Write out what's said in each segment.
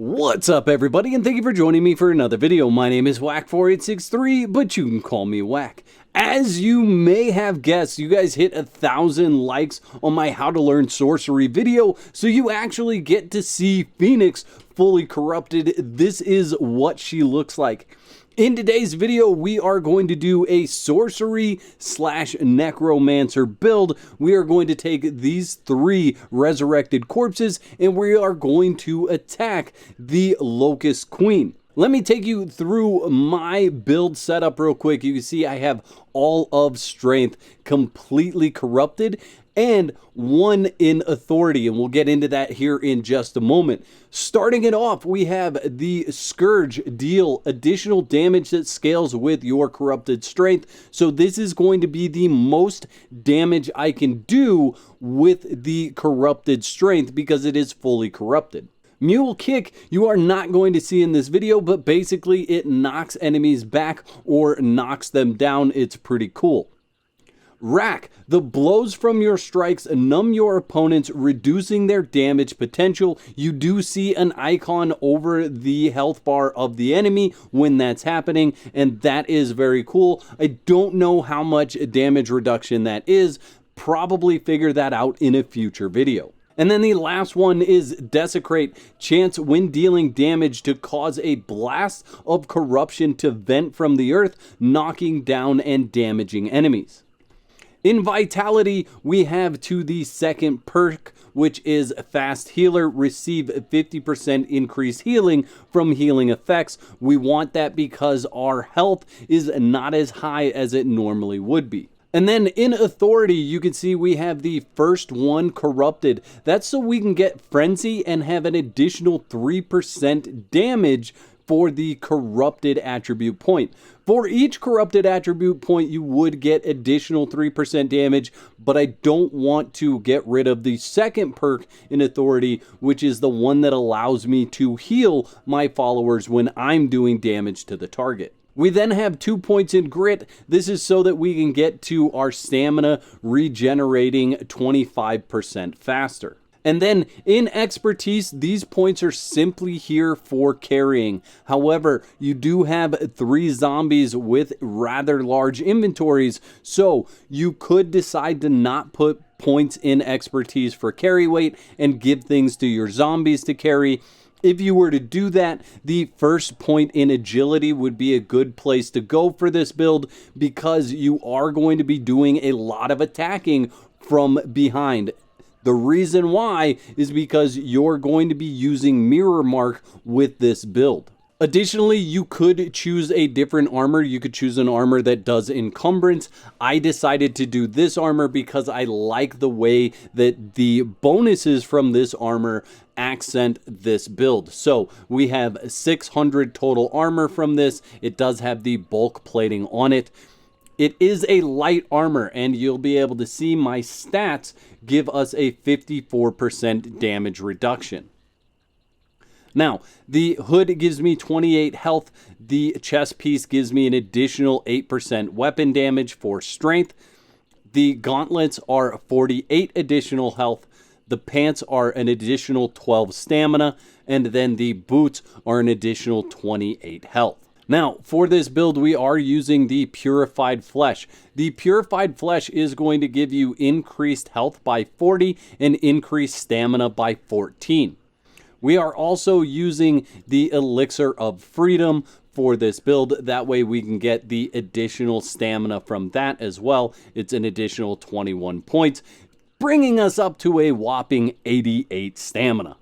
What's up everybody, and thank you for joining me for another video. My name is Whack4863, but you can call me Whack. As you may have guessed, you guys hit 1,000 likes on my How to Learn Sorcery video, so you actually get to see Phoenix fully corrupted. This is what she looks like. In today's video, we are going to do a sorcery / necromancer build. We are going to take these 3 resurrected corpses and we are going to attack the Locust Queen. Let me take you through my build setup real quick. You can see I have all of strength completely corrupted and 1 in authority, and we'll get into that here in just a moment. Starting it off, we have the Scourge, deal additional damage that scales with your corrupted strength. So this is going to be the most damage I can do with the corrupted strength because it is fully corrupted. Mule Kick, you are not going to see in this video, but basically it knocks enemies back or knocks them down. It's pretty cool. Rack, the blows from your strikes numb your opponents, reducing their damage potential. You do see an icon over the health bar of the enemy when that's happening, and that is very cool. I don't know how much damage reduction that is. Probably figure that out in a future video. And then the last one is Desecrate. Chance when dealing damage to cause a blast of corruption to vent from the earth, knocking down and damaging enemies. In Vitality, we have to the second perk, which is Fast Healer. Receive 50% increased healing from healing effects. We want that because our health is not as high as it normally would be. And then in Authority, you can see we have the first one corrupted. That's so we can get Frenzy and have an additional 3% damage for the corrupted attribute point. For each corrupted attribute point, you would get additional 3% damage, but I don't want to get rid of the second perk in Authority, which is the one that allows me to heal my followers when I'm doing damage to the target. We then have 2 points in Grit. This is so that we can get to our stamina regenerating 25% faster. And then in Expertise, these points are simply here for carrying. However, you do have 3 zombies with rather large inventories, so you could decide to not put points in Expertise for carry weight and give things to your zombies to carry. If you were to do that, the first point in Agility would be a good place to go for this build because you are going to be doing a lot of attacking from behind. The reason why is because you're going to be using Mirror Mark with this build. Additionally, you could choose a different armor. You could choose an armor that does encumbrance. I decided to do this armor because I like the way that the bonuses from this armor accent this build. So we have 600 total armor from this. It does have the bulk plating on it. It is a light armor, and you'll be able to see my stats give us a 54% damage reduction. Now, the hood gives me 28 health. The chest piece gives me an additional 8% weapon damage for strength. The gauntlets are 48 additional health. The pants are an additional 12 stamina, and then the boots are an additional 28 health. Now, for this build, we are using the Purified Flesh. The Purified Flesh is going to give you increased health by 40 and increased stamina by 14. We are also using the Elixir of Freedom for this build. That way we can get the additional stamina from that as well. It's an additional 21 points, bringing us up to a whopping 88 stamina.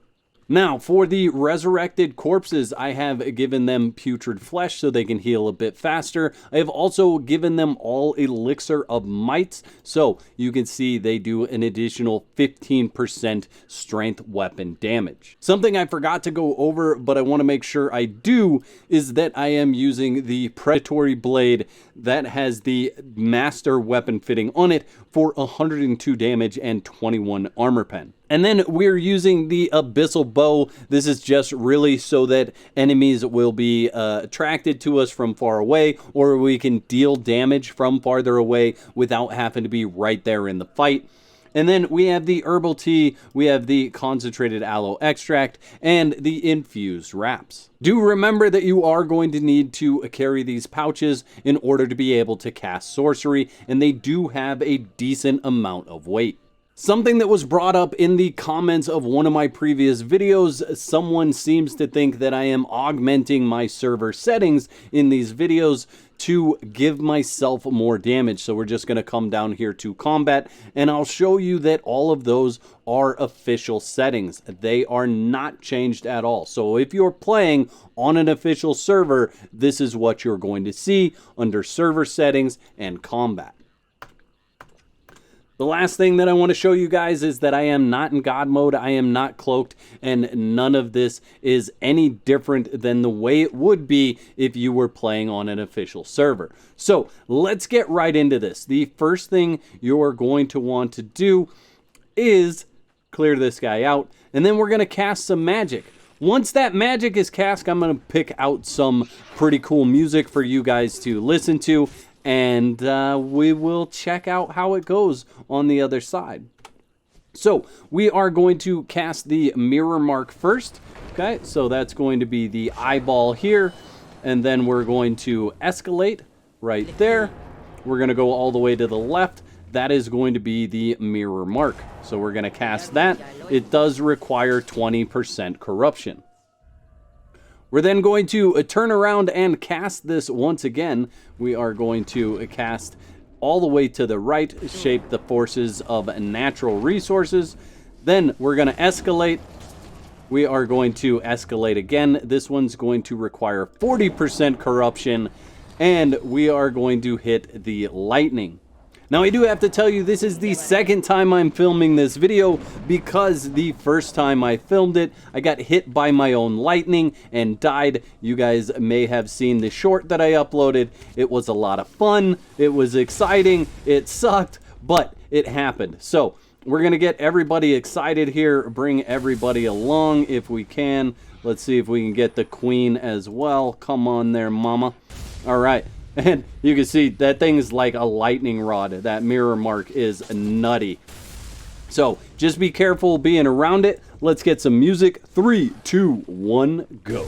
Now, for the resurrected corpses, I have given them putrid flesh so they can heal a bit faster. I have also given them all elixir of might, so you can see they do an additional 15% strength weapon damage. Something I forgot to go over, but I want to make sure I do, is that I am using the predatory blade that has the master weapon fitting on it for 102 damage and 21 armor pen. And then we're using the Abyssal Bow. This is just really so that enemies will be attracted to us from far away, or we can deal damage from farther away without having to be right there in the fight. And then we have the herbal tea, we have the concentrated aloe extract, and the infused wraps. Do remember that you are going to need to carry these pouches in order to be able to cast sorcery, and they do have a decent amount of weight. Something that was brought up in the comments of one of my previous videos, someone seems to think that I am augmenting my server settings in these videos to give myself more damage. So we're just going to come down here to combat, and I'll show you that all of those are official settings. They are not changed at all. So if you're playing on an official server, this is what you're going to see under server settings and combat. The last thing that I want to show you guys is that I am not in God mode, I am not cloaked, and none of this is any different than the way it would be if you were playing on an official server. So let's get right into this. The first thing you're going to want to do is clear this guy out, and then we're going to cast some magic. Once that magic is cast, I'm going to pick out some pretty cool music for you guys to listen to, and we will check out how it goes on the other side. So we are going to cast the mirror mark first. Okay, so that's going to be the eyeball here, and then we're going to escalate right there. We're going to go all the way to the left. That is going to be the mirror mark. So we're going to cast that. It does require 20% corruption. We're then going to turn around and cast this once again. We are going to cast all the way to the right, shape the forces of natural resources. Then we're going to escalate. We are going to escalate again. This one's going to require 40% corruption, and we are going to hit the lightning. Now, I do have to tell you, this is the second time I'm filming this video, because the first time I filmed it, I got hit by my own lightning and died. You guys may have seen the short that I uploaded. It was a lot of fun. It was exciting. It sucked, but it happened. So we're going to get everybody excited here, bring everybody along if we can. Let's see if we can get the queen as well. Come on there, mama. All right. And you can see that thing's like a lightning rod. That mirror mark is nutty. So just be careful being around it. Let's get some music. 3, 2, 1, go.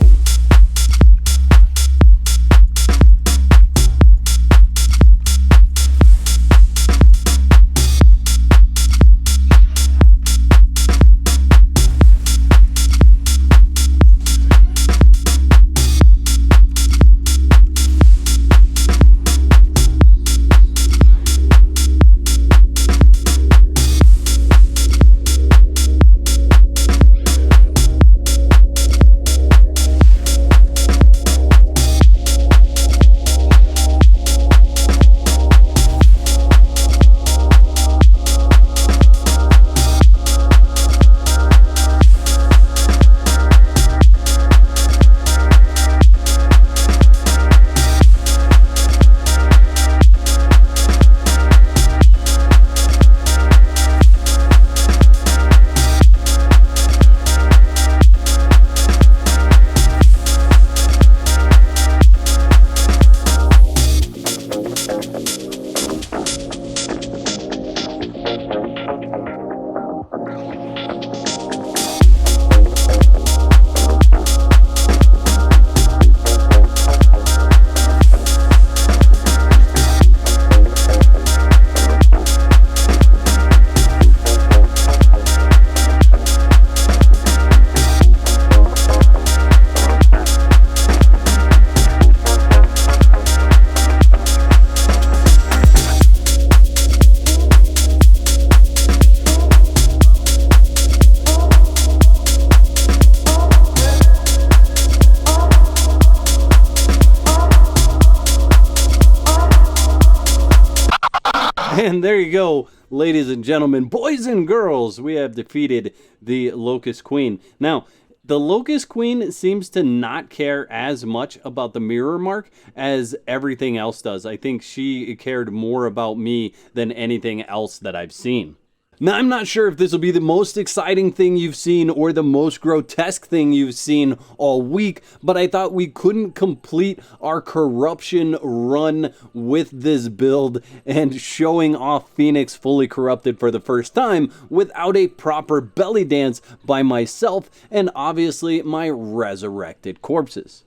And there you go, ladies and gentlemen, boys and girls, we have defeated the Locust Queen. Now, the Locust Queen seems to not care as much about the mirror mark as everything else does. I think she cared more about me than anything else that I've seen. Now, I'm not sure if this will be the most exciting thing you've seen or the most grotesque thing you've seen all week, but I thought we couldn't complete our corruption run with this build and showing off Phoenix fully corrupted for the first time without a proper belly dance by myself and obviously my resurrected corpses.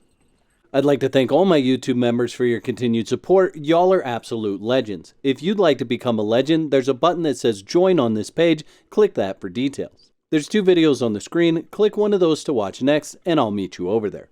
I'd like to thank all my YouTube members for your continued support. Y'all are absolute legends. If you'd like to become a legend, there's a button that says join on this page. Click that for details. There's 2 videos on the screen. Click one of those to watch next, and I'll meet you over there.